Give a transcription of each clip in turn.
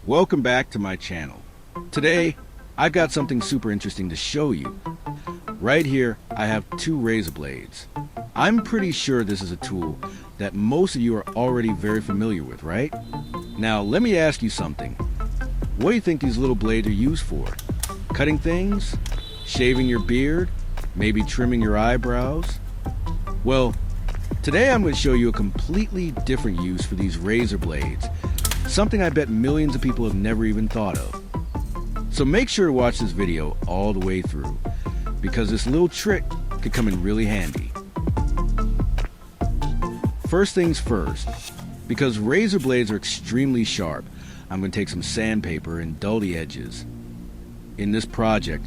Welcome back to my channel. Today, I've got something super interesting to show you. Right here, I have two razor blades. I'm pretty sure this is a tool that most of you are already very familiar with, right? Now, let me ask you something. What do you think these little blades are used for? Cutting things? Shaving your beard? Maybe trimming your eyebrows? Well, today I'm going to show you a completely different use for these razor blades. Something I bet millions of people have never even thought of. So make sure to watch this video all the way through, because this little trick could come in really handy. First things first, because razor blades are extremely sharp, I'm going to take some sandpaper and dull the edges. In this project,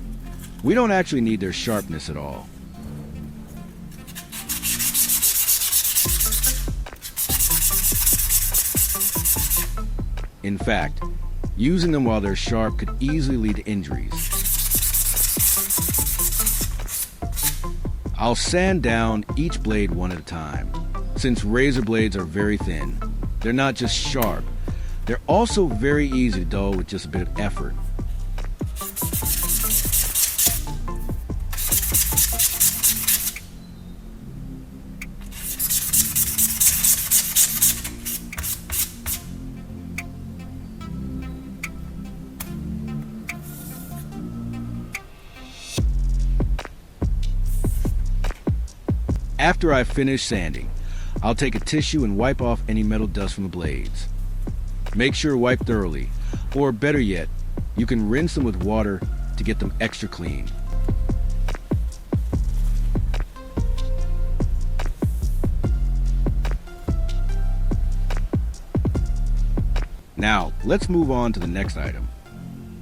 we don't actually need their sharpness at all. In fact, using them while they're sharp could easily lead to injuries. I'll sand down each blade one at a time. Since razor blades are very thin, they're not just sharp, they're also very easy to dull with just a bit of effort. After I finish sanding, I'll take a tissue and wipe off any metal dust from the blades. Make sure to wipe thoroughly, or better yet, you can rinse them with water to get them extra clean. Now, let's move on to the next item.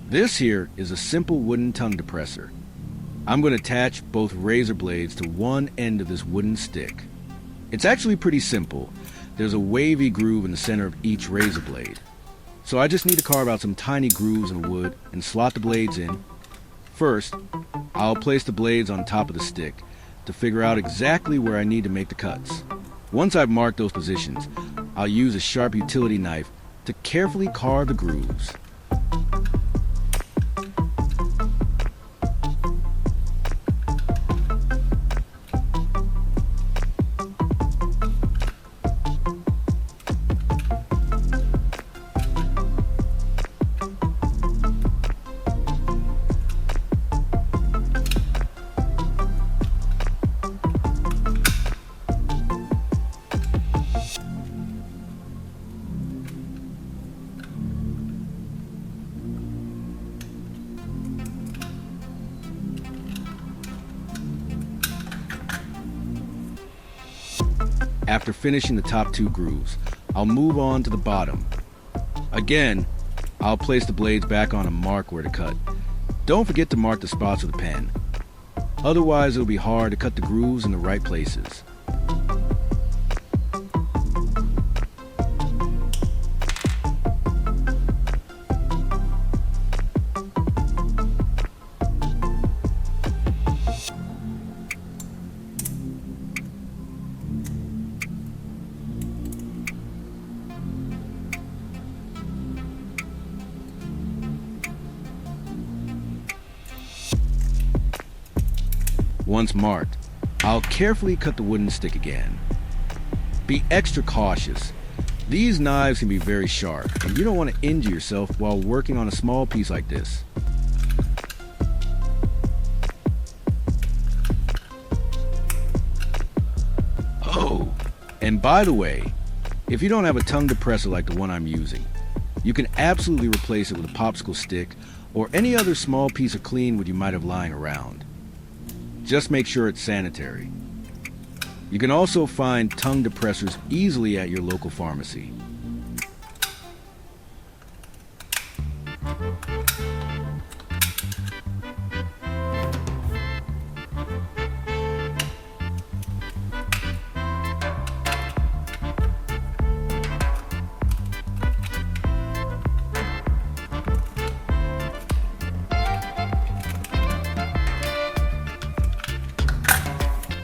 This here is a simple wooden tongue depressor. I'm going to attach both razor blades to one end of this wooden stick. It's actually pretty simple. There's a wavy groove in the center of each razor blade. So I just need to carve out some tiny grooves in the wood and slot the blades in. First, I'll place the blades on top of the stick to figure out exactly where I need to make the cuts. Once I've marked those positions, I'll use a sharp utility knife to carefully carve the grooves. After finishing the top two grooves, I'll move on to the bottom. Again, I'll place the blades back on and mark where to cut. Don't forget to mark the spots with a pen. Otherwise, it'll be hard to cut the grooves in the right places. Once marked, I'll carefully cut the wooden stick again. Be extra cautious. These knives can be very sharp, and you don't want to injure yourself while working on a small piece like this. Oh, and by the way, if you don't have a tongue depressor like the one I'm using, you can absolutely replace it with a popsicle stick or any other small piece of clean wood you might have lying around. Just make sure it's sanitary. You can also find tongue depressors easily at your local pharmacy.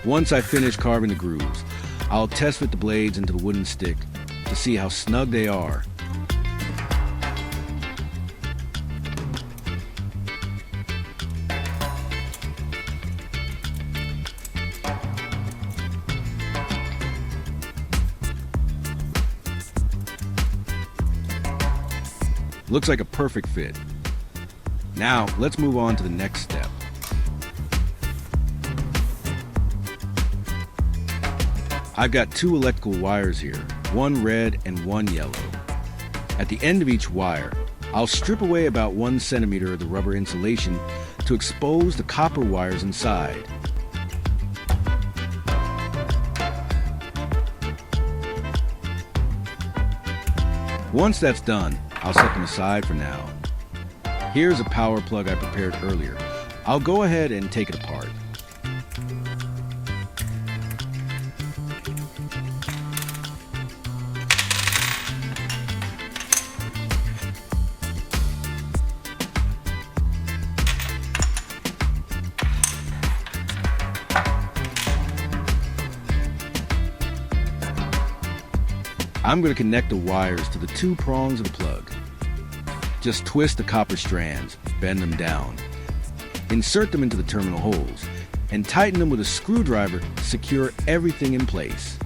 Once I finish carving the grooves, I'll test fit the blades into the wooden stick to see how snug they are. Looks like a perfect fit. Now, let's move on to the next step. I've got two electrical wires here, one red and one yellow. At the end of each wire, I'll strip away about 1 centimeter of the rubber insulation to expose the copper wires inside. Once that's done, I'll set them aside for now. Here's a power plug I prepared earlier. I'll go ahead and take it apart. I'm going to connect the wires to the 2 prongs of the plug. Just twist the copper strands, bend them down, insert them into the terminal holes, and tighten them with a screwdriver to secure everything in place.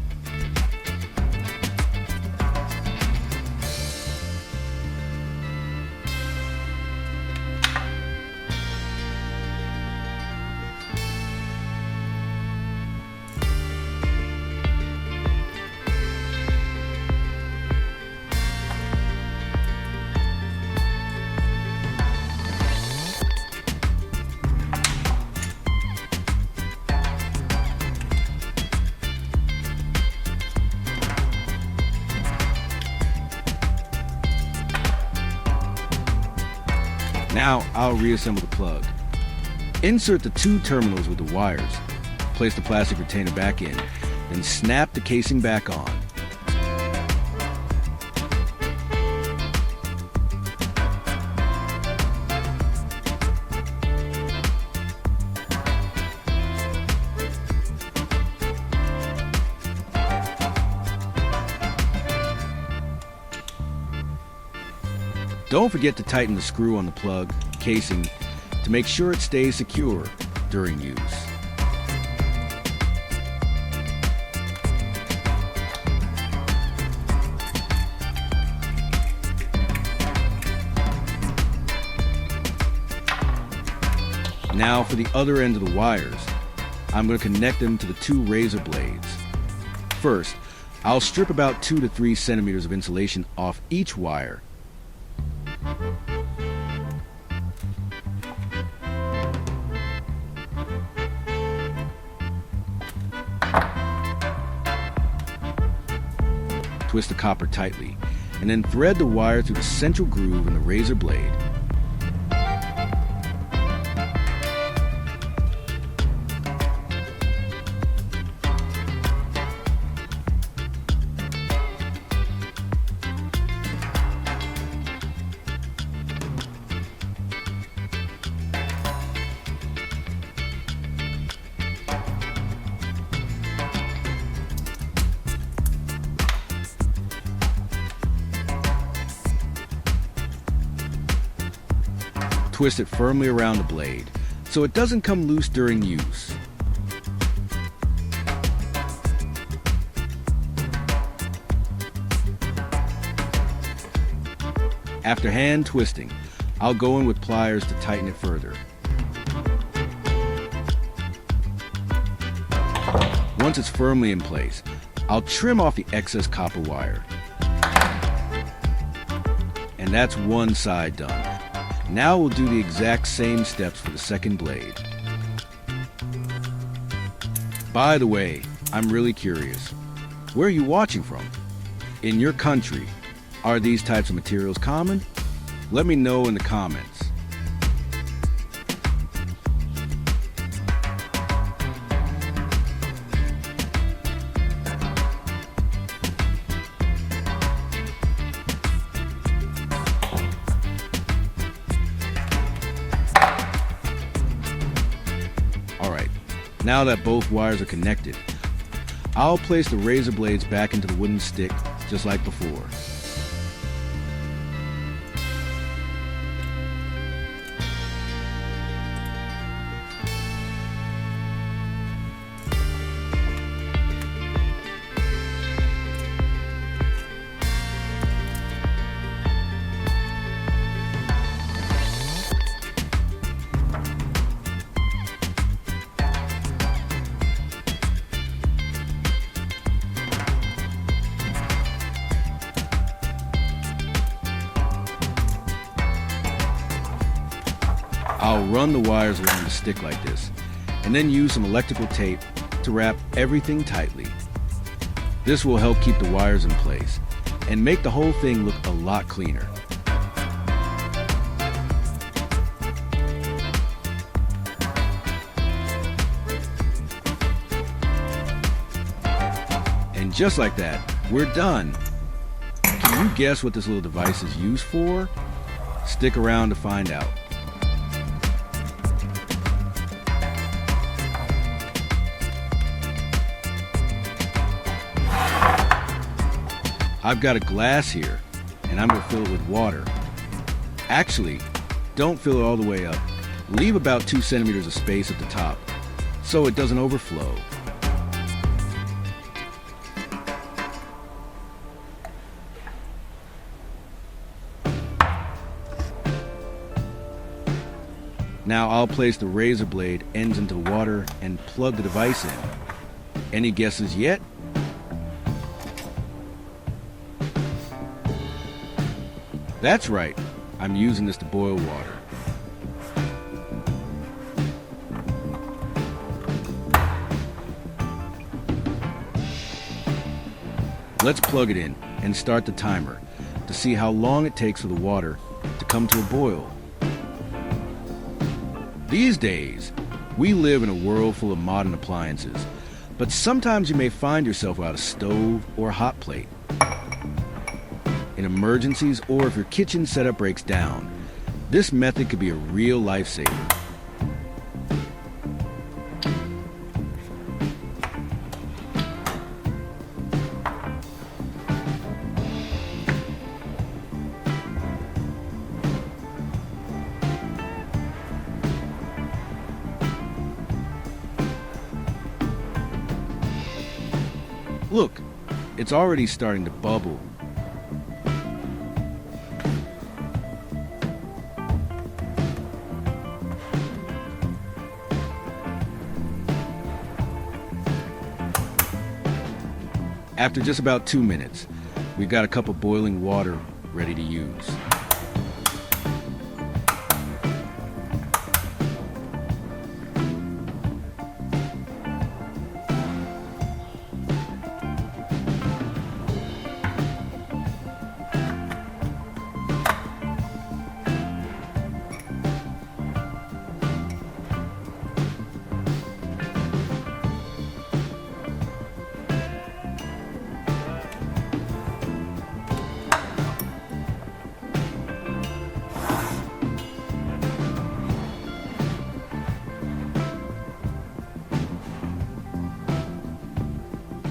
Now I'll reassemble the plug. Insert the 2 terminals with the wires, place the plastic retainer back in, then snap the casing back on. Don't forget to tighten the screw on the plug casing to make sure it stays secure during use. Now for the other end of the wires, I'm going to connect them to the 2 razor blades. First, I'll strip about 2 to 3 centimeters of insulation off each wire. Twist the copper tightly, and then thread the wire through the central groove in the razor blade. Twist it firmly around the blade so it doesn't come loose during use. After hand twisting, I'll go in with pliers to tighten it further. Once it's firmly in place, I'll trim off the excess copper wire. And that's one side done. Now we'll do the exact same steps for the second blade. By the way, I'm really curious. Where are you watching from? In your country, are these types of materials common? Let me know in the comments. Now that both wires are connected, I'll place the razor blades back into the wooden stick just like before. I'll run the wires along the stick like this, and then use some electrical tape to wrap everything tightly. This will help keep the wires in place and make the whole thing look a lot cleaner. And just like that, we're done. Can you guess what this little device is used for? Stick around to find out. I've got a glass here, and I'm going to fill it with water. Actually, don't fill it all the way up. Leave about 2 centimeters of space at the top, so it doesn't overflow. Now I'll place the razor blade ends into the water and plug the device in. Any guesses yet? That's right, I'm using this to boil water. Let's plug it in and start the timer to see how long it takes for the water to come to a boil. These days, we live in a world full of modern appliances, but sometimes you may find yourself without a stove or a hot plate. In emergencies, or if your kitchen setup breaks down, this method could be a real lifesaver. Look, it's already starting to bubble. After just about 2 minutes, we've got a cup of boiling water ready to use.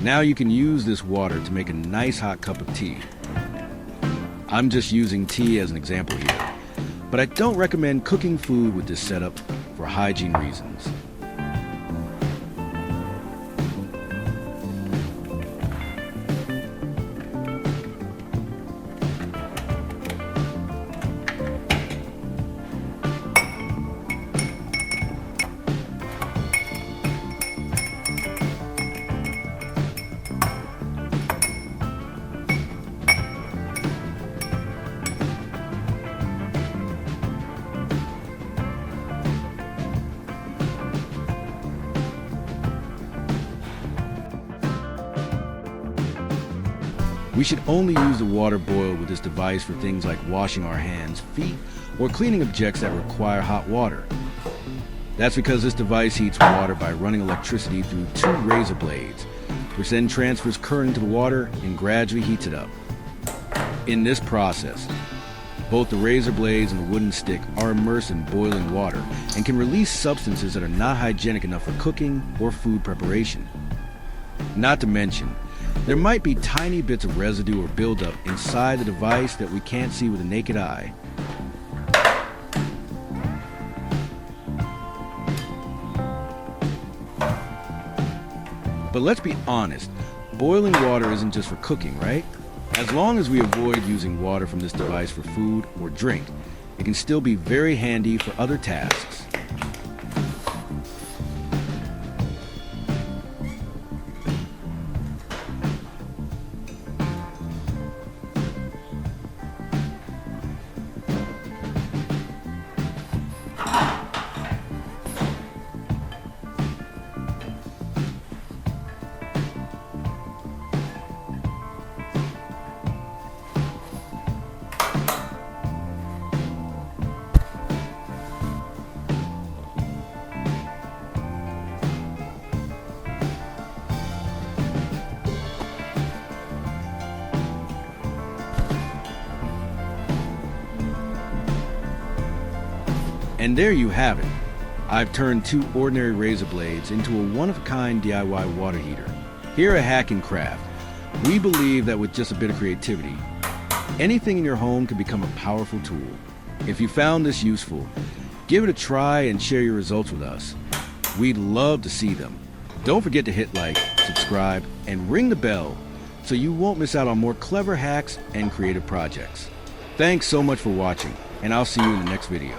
Now you can use this water to make a nice hot cup of tea. I'm just using tea as an example here, but I don't recommend cooking food with this setup for hygiene reasons. We should only use the water boiled with this device for things like washing our hands, feet, or cleaning objects that require hot water. That's because this device heats water by running electricity through 2 razor blades, which then transfers current into the water and gradually heats it up. In this process, both the razor blades and the wooden stick are immersed in boiling water and can release substances that are not hygienic enough for cooking or food preparation. Not to mention, there might be tiny bits of residue or buildup inside the device that we can't see with the naked eye. But let's be honest, boiling water isn't just for cooking, right? As long as we avoid using water from this device for food or drink, it can still be very handy for other tasks. And there you have it. I've turned 2 ordinary razor blades into a one-of-a-kind DIY water heater. Here at Hack and Craft, we believe that with just a bit of creativity, anything in your home can become a powerful tool. If you found this useful, give it a try and share your results with us. We'd love to see them. Don't forget to hit like, subscribe, and ring the bell so you won't miss out on more clever hacks and creative projects. Thanks so much for watching, and I'll see you in the next video.